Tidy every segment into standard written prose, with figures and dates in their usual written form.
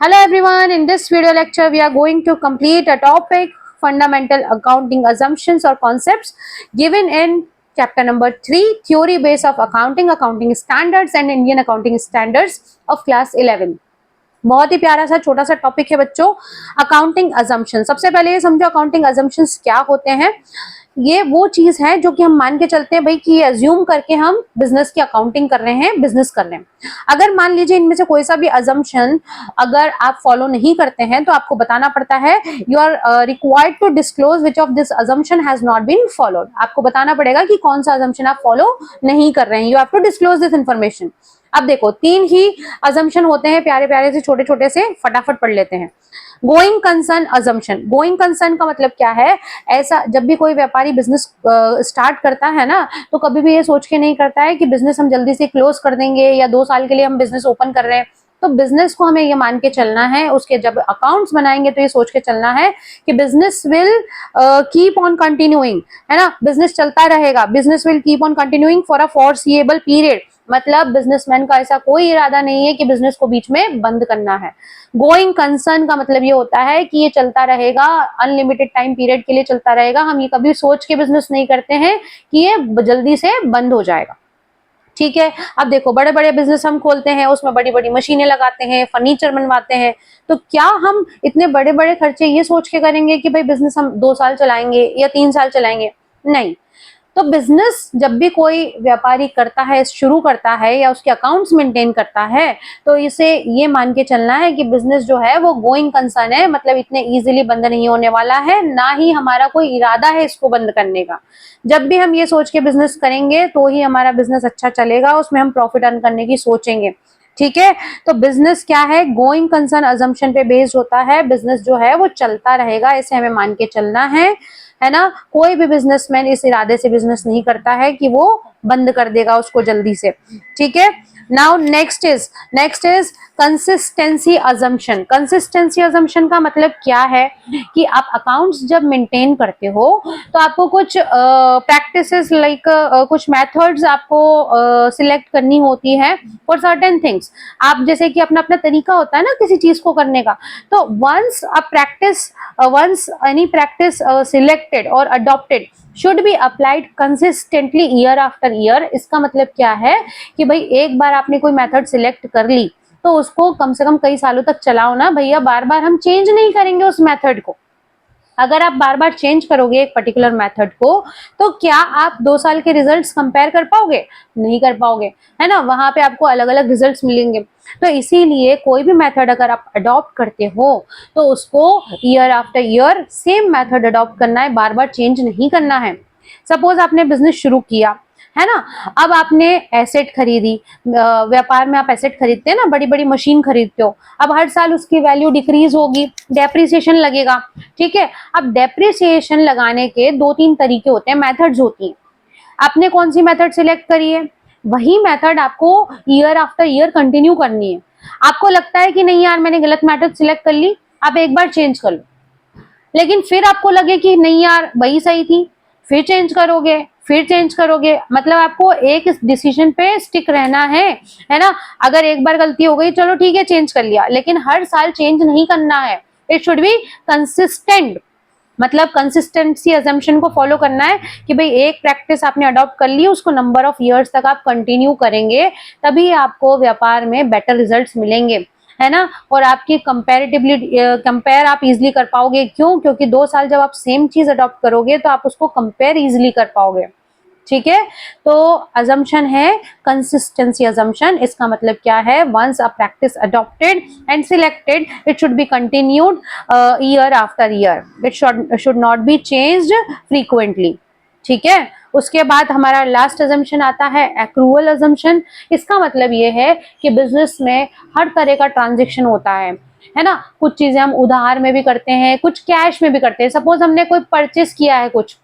Hello everyone, in this video lecture we are going to complete a topic fundamental accounting assumptions or concepts given in chapter number 3 theory base of accounting standards and Indian accounting standards of class 11। बहुत ही प्यारा सा छोटा सा topic है बच्चों, accounting assumption. सबसे पहले ये समझो अकाउंटिंग अजम्पशंस क्या होते हैं। ये वो चीज है जो कि हम मान के चलते हैं भाई कि ये अज्यूम करके हम बिजनेस की अकाउंटिंग कर रहे हैं, बिजनेस कर रहे हैं। अगर मान लीजिए इनमें से कोई सा भी अजम्पशन अगर आप फॉलो नहीं करते हैं तो आपको बताना पड़ता है you are required to disclose which of this assumption has not been followed. आपको बताना पड़ेगा कि कौन सा अजम्पशन आप फॉलो नहीं कर रहे हैं। You have to disclose this information. अब देखो तीन ही अजम्पशन होते हैं, प्यारे प्यारे से छोटे छोटे से, फटाफट पढ़ लेते हैं। Going concern assumption. Going concern का मतलब क्या है? ऐसा जब भी कोई व्यापारी बिजनेस स्टार्ट करता है ना, तो कभी भी ये सोच के नहीं करता है कि बिजनेस हम जल्दी से क्लोज कर देंगे या 2 साल के लिए हम बिजनेस ओपन कर रहे हैं। तो बिजनेस को हमें ये मान के चलना है, उसके जब अकाउंट्स बनाएंगे तो ये सोच के चलना है कि business will keep on continuing, है ना, बिजनेस चलता रहेगा, business will keep on continuing for a foreseeable period. मतलब बिजनेसमैन का ऐसा कोई इरादा नहीं है कि बिजनेस को बीच में बंद करना है। गोइंग कंसर्न का मतलब ये होता है कि ये चलता रहेगा, अनलिमिटेड टाइम पीरियड के लिए चलता रहेगा। हम ये कभी सोच के बिजनेस नहीं करते हैं कि ये जल्दी से बंद हो जाएगा। ठीक है। अब देखो बड़े बड़े बिजनेस हम खोलते हैं, उसमें बड़ी बड़ी मशीनें लगाते हैं, फर्नीचर बनवाते हैं, तो क्या हम इतने बड़े बड़े खर्चे ये सोच के करेंगे कि भाई बिजनेस हम 2 साल चलाएंगे या 3 साल चलाएंगे? नहीं। तो बिजनेस जब भी कोई व्यापारी करता है, शुरू करता है या उसके अकाउंट्स मेंटेन करता है, तो इसे ये मान के चलना है कि बिजनेस जो है वो गोइंग कंसर्न है, मतलब इतने इजीली बंद नहीं होने वाला है, ना ही हमारा कोई इरादा है इसको बंद करने का। जब भी हम ये सोच के बिजनेस करेंगे तो ही हमारा बिजनेस अच्छा चलेगा, उसमें हम प्रॉफिट अर्न करने की सोचेंगे। ठीक है। तो बिजनेस क्या है? गोइंग कंसर्न अजम्पशन पे बेस्ड होता है। बिजनेस जो है वो चलता रहेगा, इसे हमें मान के चलना है ना। कोई भी बिजनेसमैन इस इरादे से बिजनेस नहीं करता है कि वो बंद कर देगा उसको जल्दी से। ठीक है। Now next is consistency assumption. Consistency assumption का मतलब क्या है कि आप अकाउंट्स जब मेंटेन करते हो तो आपको कुछ प्रैक्टिसेस लाइक कुछ मेथड्स आपको सिलेक्ट करनी होती है फॉर सर्टेन थिंग्स। आप जैसे कि अपना अपना तरीका होता है ना किसी चीज को करने का। तो once any practice selected or adopted should be applied consistently year after year। इसका मतलब क्या है कि भाई एक बार आपने कोई मेथड सिलेक्ट कर ली तो उसको कम से कम कई सालों तक चलाओ ना भैया, बार बार हम चेंज नहीं करेंगे उस मेथड को। अगर आप बार बार चेंज करोगे एक पर्टिकुलर मेथड को तो क्या आप 2 साल के रिजल्ट्स कंपेयर कर पाओगे? नहीं कर पाओगे, है ना। वहां पे आपको अलग अलग रिजल्ट्स मिलेंगे। तो इसीलिए कोई भी मेथड अगर आप अडॉप्ट करते हो तो उसको year after year same method adopt करना है, बार बार चेंज नहीं करना है। सपोज आपने बिजनेस शुरू किया, है ना, अब आपने एसेट खरीदी, व्यापार में आप एसेट खरीदते हैं ना, बड़ी बड़ी मशीन खरीदते हो, अब हर साल उसकी वैल्यू डिक्रीज होगी, डेप्रिसिएशन लगेगा। ठीक है। अब डेप्रिसिएशन लगाने के 2-3 तरीके होते हैं, मेथड्स होती हैं। आपने कौन सी मेथड सिलेक्ट करी है, वही मेथड आपको ईयर आफ्टर ईयर कंटिन्यू करनी है। आपको लगता है कि नहीं यार मैंने गलत मेथड सिलेक्ट कर ली, आप एक बार चेंज कर लो, लेकिन फिर आपको लगे कि नहीं यार वही सही थी, फिर चेंज करोगे, फिर चेंज करोगे। मतलब आपको एक डिसीजन पे स्टिक रहना है ना। अगर एक बार गलती हो गई चलो ठीक है चेंज कर लिया, लेकिन हर साल चेंज नहीं करना है। It should be consistent. मतलब कंसिस्टेंसी अजम्पशन को फॉलो करना है कि भाई एक प्रैक्टिस आपने अडॉप्ट कर ली, उसको नंबर ऑफ इयर्स तक आप कंटिन्यू करेंगे, तभी आपको व्यापार में बेटर रिजल्ट्स मिलेंगे, है ना। और आपकी कंपैरेटिवली कंपेयर आप इजीली कर पाओगे। क्यों? क्योंकि 2 साल जब आप सेम चीज अडॉप्ट करोगे तो आप उसको कंपेयर इजीली कर पाओगे। ठीक है। तो अजम्पशन है कंसिस्टेंसी अजम्पशन। इसका मतलब क्या है? Once a practice adopted and selected it should be continued year after year, it should not be changed frequently. ठीक है। उसके बाद हमारा लास्ट अजम्पशन आता है एक्रूअल अजम्पशन। इसका मतलब ये है कि बिजनेस में हर तरह का ट्रांजेक्शन होता है ना। कुछ चीजें हम उधार में भी करते हैं, कुछ कैश में भी करते हैं। सपोज हमने कोई परचेस किया है, कुछ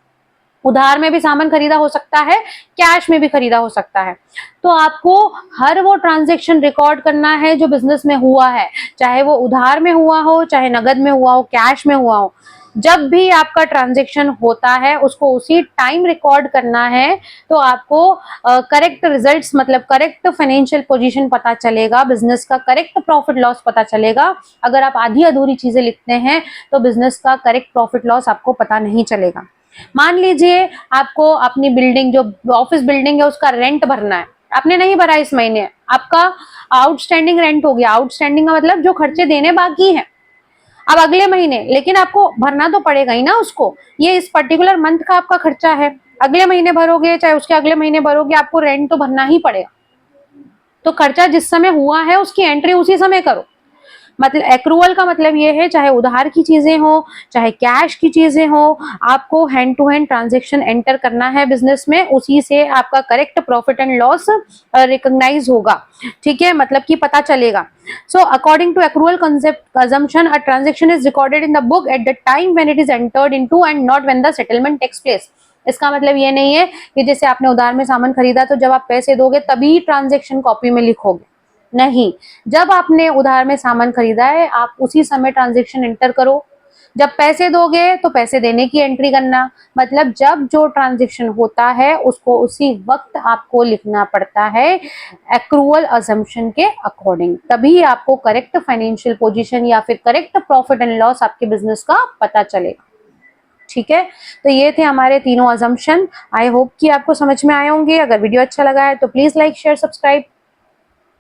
उधार में भी सामान खरीदा हो सकता है, कैश में भी खरीदा हो सकता है। तो आपको हर वो ट्रांजैक्शन रिकॉर्ड करना है जो बिजनेस में हुआ है, चाहे वो उधार में हुआ हो, चाहे नगद में हुआ हो, कैश में हुआ हो। जब भी आपका ट्रांजेक्शन होता है उसको उसी टाइम रिकॉर्ड करना है, तो आपको करेक्ट रिजल्ट्स मतलब करेक्ट फाइनेंशियल पोजीशन पता चलेगा, बिजनेस का करेक्ट प्रॉफिट लॉस पता चलेगा। अगर आप आधी अधूरी चीजें लिखते हैं तो बिजनेस का करेक्ट प्रॉफिट लॉस आपको पता नहीं चलेगा। मान लीजिए आपको अपनी बिल्डिंग, जो ऑफिस बिल्डिंग है, उसका रेंट भरना है, आपने नहीं भरा इस महीने, आपका आउटस्टैंडिंग रेंट हो गया। आउटस्टैंडिंग का मतलब जो खर्चे देने बाकी हैं अब अगले महीने, लेकिन आपको भरना तो पड़ेगा ही ना उसको। ये इस पर्टिकुलर मंथ का आपका खर्चा है, अगले महीने भरोगे चाहे उसके अगले महीने भरोगे, आपको रेंट तो भरना ही पड़ेगा। तो खर्चा जिस समय हुआ है उसकी एंट्री उसी समय करो। मतलब एक्रूवल का मतलब ये है, चाहे उधार की चीजें हो चाहे कैश की चीजें हो, आपको hand to hand transaction enter करना है बिजनेस में, उसी से आपका correct profit and loss recognise होगा। ठीक है, मतलब कि पता चलेगा। So according to accrual concept assumption, a transaction is recorded in the book at the time when it is entered into and not when the settlement takes place. इसका मतलब ये नहीं है कि जैसे आपने उधार में सामान खरीदा तो जब आप पैसे दोगे तभी ट्रांजेक्शन कॉपी में लिखोगे, नहीं। जब आपने उधार में सामान खरीदा है आप उसी समय ट्रांजेक्शन एंटर करो, जब पैसे दोगे तो पैसे देने की एंट्री करना। मतलब जब जो ट्रांजेक्शन होता है उसको उसी वक्त आपको लिखना पड़ता है एक्रूवल अजम्पशन के अकॉर्डिंग, तभी आपको करेक्ट फाइनेंशियल पोजीशन या फिर करेक्ट प्रॉफिट एंड लॉस आपके बिजनेस का पता चलेगा। ठीक है, तो ये थे हमारे तीनों अजम्पशन। आई होप कि आपको समझ में आए होंगे। अगर वीडियो अच्छा लगा है तो प्लीज लाइक शेयर सब्सक्राइब।